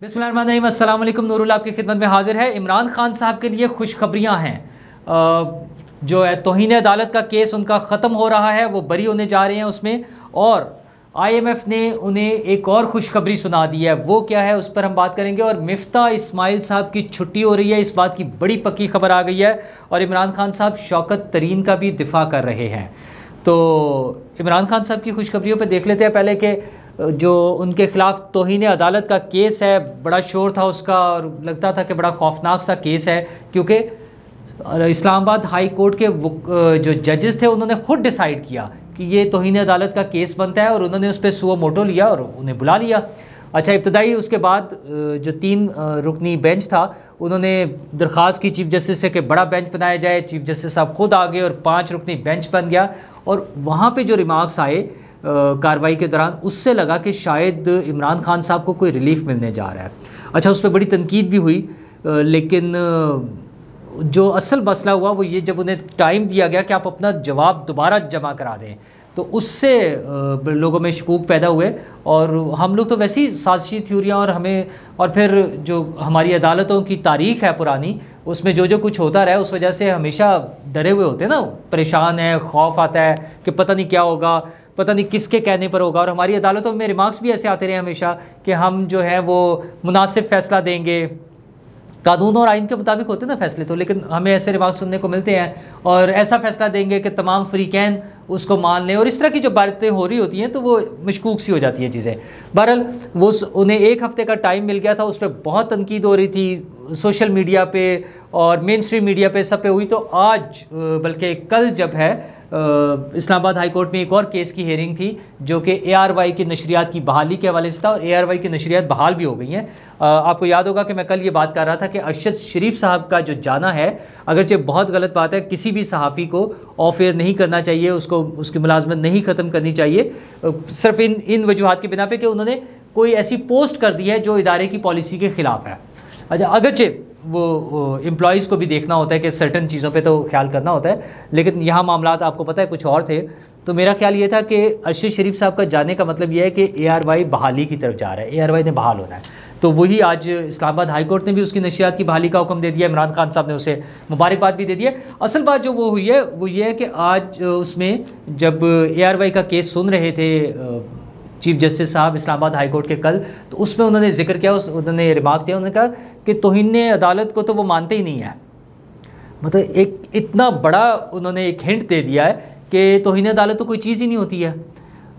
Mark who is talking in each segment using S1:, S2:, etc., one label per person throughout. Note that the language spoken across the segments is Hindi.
S1: बिस्मिल्लाहिर्रहमानिर्रहीम, अस्सलाम वालेकुम। नूरुल आपकी खिदमत में हाजिर है। इमरान खान साहब के लिए खुशखबरियाँ हैं। जो है तौहीन अदालत का केस उनका ख़त्म हो रहा है, वो बरी होने जा रहे हैं उसमें। और IMF ने उन्हें एक और खुशखबरी सुना दी है। वो क्या है उस पर हम बात करेंगे। और मिफ्ता इस्माइल साहब की छुट्टी हो रही है, इस बात की बड़ी पक्की खबर आ गई है। और इमरान खान साहब शौकत तरीन का भी दिफा कर रहे हैं। तो इमरान खान साहब की खुशखबरियों पर देख लेते हैं पहले कि जो उनके ख़िलाफ़ तौहीन अदालत का केस है, बड़ा शोर था उसका और लगता था कि बड़ा खौफनाक सा केस है, क्योंकि इस्लामाबाद हाई कोर्ट के जो जजेस थे उन्होंने ख़ुद डिसाइड किया कि ये तौहीन अदालत का केस बनता है और उन्होंने उस पर सुओ मोटो लिया और उन्हें बुला लिया। अच्छा, इब्तदाई उसके बाद जो 3 रुकनी बेंच था उन्होंने दरख्वास्त की चीफ़ जस्टिस से कि बड़ा बेंच बनाया जाए। चीफ़ जस्टिस साहब खुद आ गए और 5 रुकनी बेंच बन गया। और वहाँ पे जो रिमार्क्स आए कार्रवाई के दौरान, उससे लगा कि शायद इमरान खान साहब को कोई रिलीफ मिलने जा रहा है। अच्छा, उस पर बड़ी तनकीद भी हुई, लेकिन जो असल मसला हुआ वो ये, जब उन्हें टाइम दिया गया कि आप अपना जवाब दोबारा जमा करा दें, तो उससे लोगों में शकूक पैदा हुए। और हम लोग तो वैसे ही साजिशी थ्योरियाँ और फिर जो हमारी अदालतों की तारीख़ है पुरानी, उसमें जो कुछ होता रहा है उस वजह से हमेशा डरे हुए होते हैं ना, परेशान है, खौफ आता है कि पता नहीं क्या होगा, पता नहीं किसके कहने पर होगा। और हमारी अदालतों में रिमार्क्स भी ऐसे आते रहे हमेशा कि हम जो है वो मुनासिब फ़ैसला देंगे, कानून और आइन के मुताबिक होते हैं ना फ़ैसले तो, लेकिन हमें ऐसे रिमार्क्स सुनने को मिलते हैं। और ऐसा फ़ैसला देंगे कि तमाम फ़रीक़ैन उसको मान लें, और इस तरह की जो बातें हो रही होती हैं तो वो मशकूक सी हो जाती हैं चीज़ें। बहरहाल वो उन्हें 1 हफ़्ते का टाइम मिल गया था, उस पर बहुत तनकीद हो रही थी सोशल मीडिया पे और मेन स्ट्रीम मीडिया पे, सब पे हुई। तो आज बल्कि कल जब है इस्लामाबाद हाई कोर्ट में एक और केस की हेयरिंग थी जो कि ARY की नशरियात की बहाली के हवाले से था, और ARY की नशरियात बहाल भी हो गई हैं। आपको याद होगा कि मैं कल ये बात कर रहा था कि अरशद शरीफ साहब का जो जाना है, अगरचे बहुत गलत बात है, किसी भी सहाफ़ी को ऑफ एयर नहीं करना चाहिए, उसको उसकी मुलाजमत नहीं ख़त्म करनी चाहिए, सिर्फ इन वजूहात की बिना पे कि उन्होंने कोई ऐसी पोस्ट कर दी है जो इदारे की पॉलिसी के ख़िलाफ़ है। अच्छा, अगरचे वो एम्प्लॉइज़ को भी देखना होता है कि सर्टन चीज़ों पे तो ख्याल करना होता है, लेकिन यहाँ मामलात आपको पता है कुछ और थे। तो मेरा ख्याल ये था कि अरशद शरीफ साहब का जाने का मतलब ये है कि ARY बहाली की तरफ जा रहा है, ARY ने बहाल होना है। तो वही आज इस्लामाबाद हाई कोर्ट ने भी उसकी नशियात की बहाली का हुक्म दे दिया। इमरान खान साहब ने उसे मुबारकबाद भी दे दिया। असल बात जो वो हुई है वो ये है कि आज उसमें जब ARY का केस सुन रहे थे चीफ़ जस्टिस साहब इस्लामाबाद हाई कोर्ट के कल, तो उसमें उन्होंने जिक्र किया, उन्होंने रिमार्क दिया, उन्होंने कहा कि तौहीन अदालत को तो वो मानते ही नहीं है। मतलब एक इतना बड़ा उन्होंने एक हिंट दे दिया है कि तौहीन अदालत तो कोई चीज़ ही नहीं होती है।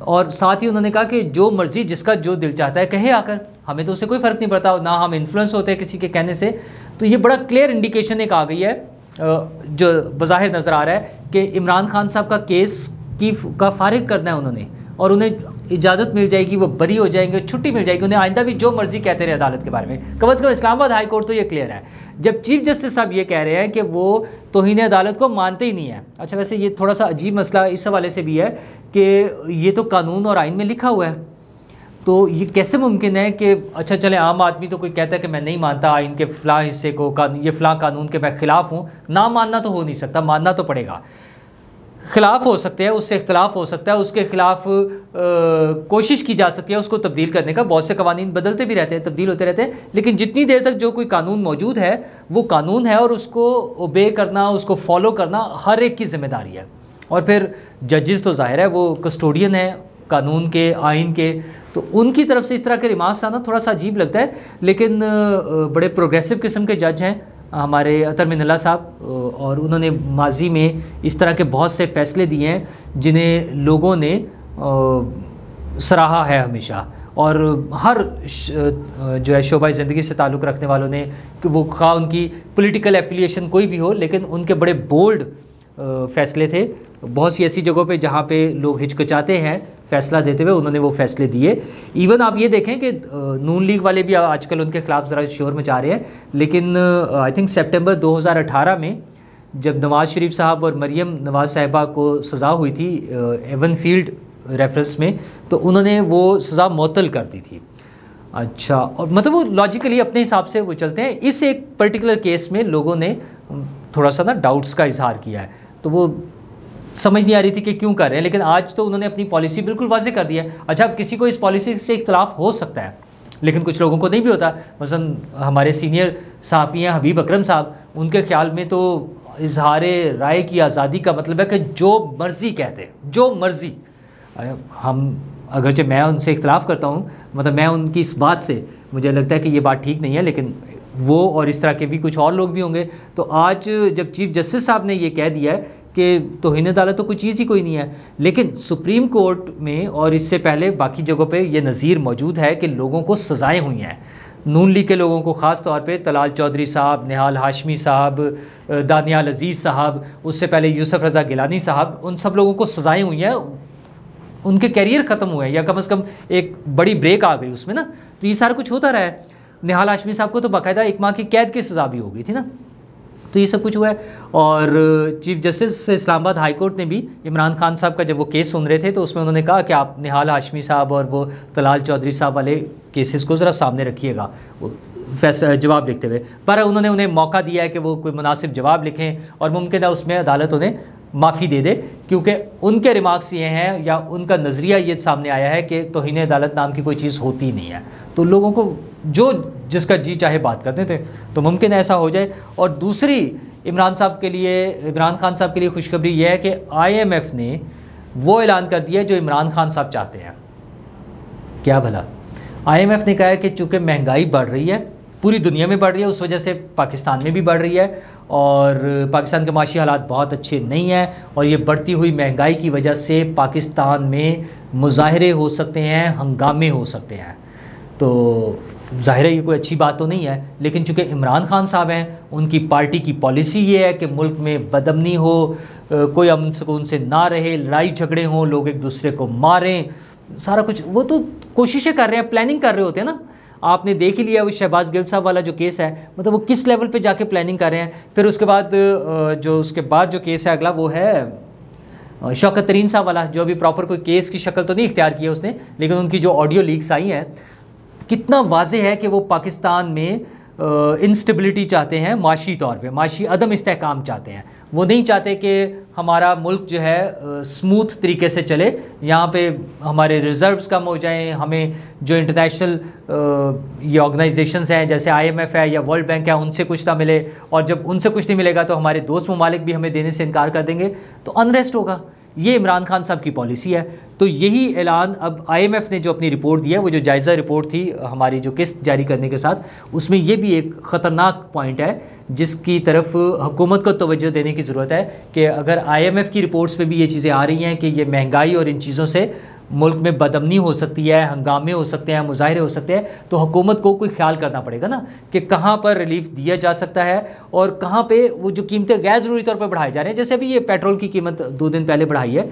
S1: और साथ ही उन्होंने कहा कि जो मर्ज़ी जिसका जो दिल चाहता है कहे आकर, हमें तो उससे कोई फ़र्क नहीं पड़ता, ना हम इन्फ्लुएंस होते हैं किसी के कहने से। तो ये बड़ा क्लियर इंडिकेशन एक आ गई है जो बज़ाहिर नज़र आ रहा है कि इमरान खान साहब का केस का फ़ारिग करना है उन्होंने, और उन्हें इजाज़त मिल जाएगी, वो बरी हो जाएंगे, छुट्टी मिल जाएगी, उन्हें आइंदा भी जो मर्ज़ी कहते रहे अदालत के बारे में। कम से कम इस्लामाबाद हाई कोर्ट तो ये क्लियर है, जब चीफ़ जस्टिस साहब ये कह रहे हैं कि वो तौहीन अदालत को मानते ही नहीं है। अच्छा, वैसे ये थोड़ा सा अजीब मसला इस हवाले से भी है कि ये तो कानून और आइन में लिखा हुआ है, तो ये कैसे मुमकिन है कि अच्छा चले आम आदमी तो कोई कहता है कि मैं नहीं मानता आइन के फ़लाँ हिस्से को, ये फ़लाँ कानून के मैं ख़िलाफ़ हूँ, ना मानना तो हो नहीं सकता, मानना तो पड़ेगा। ख़िलाफ़ हो सकते हैं, उससे इख्तलाफ हो सकता है, उसके ख़िलाफ़ कोशिश की जा सकती है उसको तब्दील करने का। बहुत से कवानीन बदलते भी रहते हैं, तब्दील होते रहते हैं, लेकिन जितनी देर तक जो कोई कानून मौजूद है वो कानून है, और उसको ओबे करना, उसको फॉलो करना हर एक की ज़िम्मेदारी है। और फिर जजेस तो ज़ाहिर है वो कस्टोडियन है कानून के, आइन के, तो उनकी तरफ से इस तरह के रिमार्क्स आना थोड़ा सा अजीब लगता है। लेकिन बड़े प्रोग्रेसिव किस्म के जज हैं हमारे अतर मिनल्ला साहब, और उन्होंने माजी में इस तरह के बहुत से फ़ैसले दिए हैं जिन्हें लोगों ने सराहा है हमेशा। और हर जो है शोबा ज़िंदगी से ताल्लुक़ रखने वालों ने, कि वो खा उनकी पॉलिटिकल एफिलिएशन कोई भी हो, लेकिन उनके बड़े बोल्ड फ़ैसले थे। बहुत सी ऐसी जगहों पे जहाँ पे लोग हिचकिचाते हैं फ़ैसला देते हुए, उन्होंने वो फ़ैसले दिए। इवन आप ये देखें कि नून लीग वाले भी आजकल उनके ख़िलाफ़ ज़रा शोर मचा रहे हैं, लेकिन आई थिंक सितंबर 2018 में जब नवाज़ शरीफ साहब और मरियम नवाज़ साहिबा को सज़ा हुई थी एवन फील्ड रेफरेंस में, तो उन्होंने वो सज़ा मुअत्तल कर दी थी। अच्छा, और मतलब वो लॉजिकली अपने हिसाब से वो चलते हैं। इस एक पर्टिकुलर केस में लोगों ने थोड़ा सा ना डाउट्स का इजहार किया है, तो वो समझ नहीं आ रही थी कि क्यों कर रहे हैं, लेकिन आज तो उन्होंने अपनी पॉलिसी बिल्कुल वाज़ेह कर दी है। अच्छा, अब किसी को इस पॉलिसी से इख्तलाफ हो सकता है, लेकिन कुछ लोगों को नहीं भी होता। मसलन हमारे सीनियर सहाफ़ी हैं हबीब अकरम साहब, उनके ख्याल में तो इजहार राय की आज़ादी का मतलब है कि जो मर्ज़ी कहते हैं, जो मर्ज़ी। हम अगरचे मैं उनसे इख्तलाफ करता हूँ, मतलब मैं उनकी इस बात से मुझे लगता है कि ये बात ठीक नहीं है, लेकिन वो और इस तरह के भी कुछ और लोग भी होंगे। तो आज जब चीफ जस्टिस साहब ने ये कह दिया है कि तौहीन अदालत तो कोई चीज़ ही कोई नहीं है, लेकिन सुप्रीम कोर्ट में और इससे पहले बाकी जगहों पे ये नज़ीर मौजूद है कि लोगों को सज़ाएँ हुई हैं। नून लीग के लोगों को ख़ास तौर पे तलाल चौधरी साहब, निहाल हाशमी साहब, दानियाल अजीज़ साहब, उससे पहले यूसुफ रज़ा गिलानी साहब, उन सब लोगों को सज़ाएँ हुई हैं, उनके कैरियर ख़त्म हुए हैं या कम से कम एक बड़ी ब्रेक आ गई उसमें ना। तो ये सारा कुछ होता रहा है। निहाल हाशमी साहब को तो बाकायदा 1 माह की कैद की सज़ा भी हो गई थी ना। तो ये सब कुछ हुआ है। और chief justice Islamabad high court ने भी इमरान खान साहब का जब वो केस सुन रहे थे तो उसमें उन्होंने कहा कि आप निहाल हाशमी साहब और वो तलाल चौधरी साहब वाले केसेस को ज़रा सामने रखिएगा फैसला जवाब लिखते हुए। पर उन्होंने उन्हें मौका दिया है कि वो कोई मुनासिब जवाब लिखें और मुमकिन है उसमें अदालत उन्हें माफ़ी दे दे, क्योंकि उनके रिमार्क्स ये हैं या उनका नज़रिया ये सामने आया है कि तौहीन अदालत नाम की कोई चीज़ होती नहीं है। तो लोगों को जो जिसका जी चाहे बात करते थे, तो मुमकिन है ऐसा हो जाए। और दूसरी इमरान खान साहब के लिए खुशखबरी यह है कि IMF ने वो ऐलान कर दिया है जो इमरान खान साहब चाहते हैं। क्या भला? IMF ने कहा है कि चूँकि महंगाई बढ़ रही है, पूरी दुनिया में बढ़ रही है, उस वजह से पाकिस्तान में भी बढ़ रही है और पाकिस्तान के माशी हालात बहुत अच्छे नहीं हैं, और ये बढ़ती हुई महंगाई की वजह से पाकिस्तान में मुजाहरे हो सकते हैं, हंगामे हो सकते हैं। तो ज़ाहिर है ये कोई अच्छी बात तो नहीं है, लेकिन चूँकि इमरान खान साहब हैं, उनकी पार्टी की पॉलिसी ये है कि मुल्क में बदअमनी हो, कोई अमन सुकून से ना रहे, लड़ाई झगड़े हों, लोग एक दूसरे को मारें, सारा कुछ वो तो कोशिशें कर रहे हैं, प्लानिंग कर रहे होते हैं ना। आपने देख ही लिया वो शहबाज गिल साहब वाला जो केस है, मतलब वो किस लेवल पे जाके प्लानिंग कर रहे हैं। फिर उसके बाद जो केस है अगला वो है शौकत तरीन साहब वाला, जो अभी प्रॉपर कोई केस की शक्ल तो नहीं इख्तियार की है उसने, लेकिन उनकी जो ऑडियो लीक्स आई हैं कितना वाज़े है कि वो पाकिस्तान में इंस्टेबिलिटी चाहते हैं, माशी तौर पे माशी अदम इस्तेहकाम चाहते हैं। वो नहीं चाहते कि हमारा मुल्क जो है स्मूथ तरीके से चले, यहाँ पे हमारे रिज़र्व्स कम हो जाएं, हमें जो इंटरनेशनल ये ऑर्गेनाइजेशंस हैं जैसे IMF है या वर्ल्ड बैंक है उनसे कुछ ना मिले, और जब उनसे कुछ नहीं मिलेगा तो हमारे दोस्त ममालिक भी हमें देने से इनकार कर देंगे, तो अनरेस्ट होगा। ये इमरान खान साहब की पॉलिसी है। तो यही ऐलान अब IMF ने जो अपनी रिपोर्ट दी है, वो जो जायज़ा रिपोर्ट थी हमारी जो किस्त जारी करने के साथ, उसमें ये भी एक ख़तरनाक पॉइंट है जिसकी तरफ हुकूमत को तवज्जो देने की ज़रूरत है कि अगर IMF की रिपोर्ट्स पे भी ये चीज़ें आ रही हैं कि ये महंगाई और इन चीज़ों से मुल्क में बदअमनी हो सकती है, हंगामे हो सकते हैं, मुजाहरे हो सकते हैं, तो हुकूमत को कोई ख्याल करना पड़ेगा ना कि कहाँ पर रिलीफ दिया जा सकता है और कहाँ पे वो जो कीमतें गैर ज़रूरी तौर पर बढ़ाए जा रहे हैं। जैसे अभी ये पेट्रोल की कीमत 2 दिन पहले बढ़ाई है,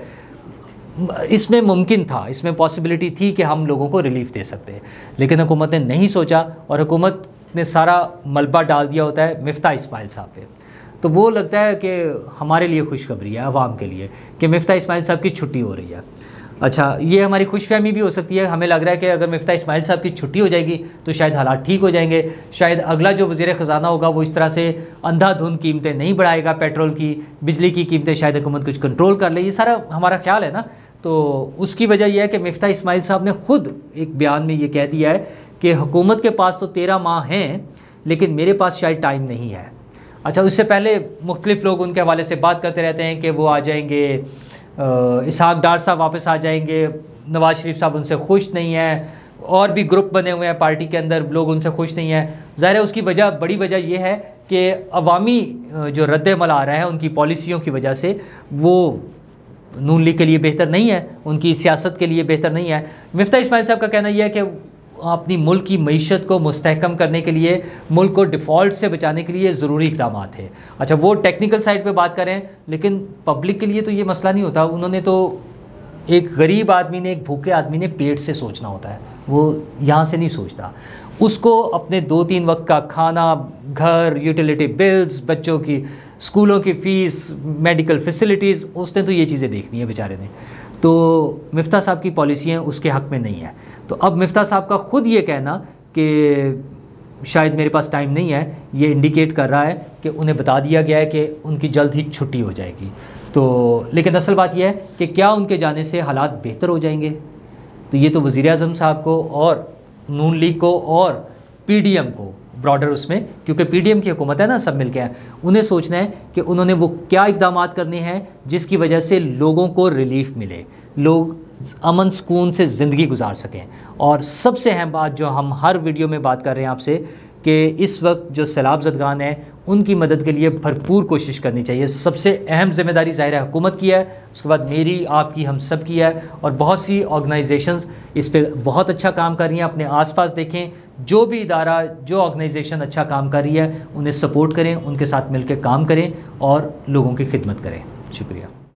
S1: इसमें मुमकिन था, इसमें पॉसिबिलिटी थी कि हम लोगों को रिलीफ दे सकते हैं, लेकिन हुकूमत ने नहीं सोचा और हुकूमत ने सारा मलबा डाल दिया होता है मिफ्ता इस्माइल साहब पे। तो वो लगता है कि हमारे लिए खुशखबरी है अवाम के लिए कि मिफ्ता इस्माइल साहब की छुट्टी हो रही है। अच्छा, ये हमारी खुशफहमी भी हो सकती है। हमें लग रहा है कि अगर मिफ्ता इस्माइल साहब की छुट्टी हो जाएगी तो शायद हालात ठीक हो जाएंगे, शायद अगला जो वज़ीर ख़ज़ाना होगा वो इस तरह से अंधाधुंध कीमतें नहीं बढ़ाएगा, पेट्रोल की, बिजली की कीमतें शायद हुकूमत कुछ कंट्रोल कर ले, ये सारा हमारा ख्याल है ना। तो उसकी वजह यह है कि मिफ्ता इस्माइल साहब ने ख़ुद एक बयान में ये कह दिया है कि हुकूमत के पास तो 13 माह हैं, लेकिन मेरे पास शायद टाइम नहीं है। अच्छा, उससे पहले मुख्तलिफ़ लोग उनके हवाले से बात करते रहते हैं कि वो आ जाएंगे, इसहाक डार साहब वापस आ जाएंगे, नवाज़ शरीफ साहब उनसे खुश नहीं है, और भी ग्रुप बने हुए हैं पार्टी के अंदर, लोग उनसे खुश नहीं हैं। ज़ाहिर है उसकी वजह, बड़ी वजह यह है कि अवामी जो रद्द-ए-अमल आ रहा है उनकी पॉलिसियों की वजह से वो नून लीग के लिए बेहतर नहीं है, उनकी सियासत के लिए बेहतर नहीं है। मिफ्ता इस्माइल साहब का कहना यह है कि अपनी मुल्क की मईशत को मुस्तहकम करने के लिए, मुल्क को डिफ़ॉल्ट से बचाने के लिए ज़रूरी इक़दाम थे। अच्छा, वो टेक्निकल साइड पे बात करें, लेकिन पब्लिक के लिए तो ये मसला नहीं होता। उन्होंने तो एक गरीब आदमी ने, एक भूखे आदमी ने पेट से सोचना होता है, वो यहाँ से नहीं सोचता। उसको अपने 2-3 वक्त का खाना, घर, यूटिलिटी बिल्स, बच्चों की स्कूलों की फ़ीस, मेडिकल फैसिलिटीज़, उसने तो ये चीज़ें देखनी है बेचारे ने। तो मिफ्ता साहब की पॉलिसियाँ उसके हक़ में नहीं है। तो अब मिफ्ता साहब का ख़ुद ये कहना कि शायद मेरे पास टाइम नहीं है, ये इंडिकेट कर रहा है कि उन्हें बता दिया गया है कि उनकी जल्द ही छुट्टी हो जाएगी। तो लेकिन असल बात यह है कि क्या उनके जाने से हालात बेहतर हो जाएंगे? तो ये तो वज़ीर आज़म साहब को और नून लीग को और पीडीएम को ब्रॉडर उसमें, क्योंकि पीडीएम की हुकूमत है ना, सब मिलके हैं, उन्हें सोचना है कि उन्होंने वो क्या इक़दाम करने हैं जिसकी वजह से लोगों को रिलीफ मिले, लोग अमन सुकून से ज़िंदगी गुजार सकें। और सबसे अहम बात जो हम हर वीडियो में बात कर रहे हैं आपसे, कि इस वक्त जो सैलाब ज़दगान हैं उनकी मदद के लिए भरपूर कोशिश करनी चाहिए। सबसे अहम ज़िम्मेदारी ज़ाहिर है हुकूमत की है, उसके बाद मेरी, आपकी, हम सब की है। और बहुत सी ऑर्गेनाइजेशंस इस पे बहुत अच्छा काम कर रही हैं। अपने आसपास देखें, जो भी इदारा, जो ऑर्गेनाइजेशन अच्छा काम कर रही है उन्हें सपोर्ट करें, उनके साथ मिलकर काम करें और लोगों की खिदमत करें। शुक्रिया।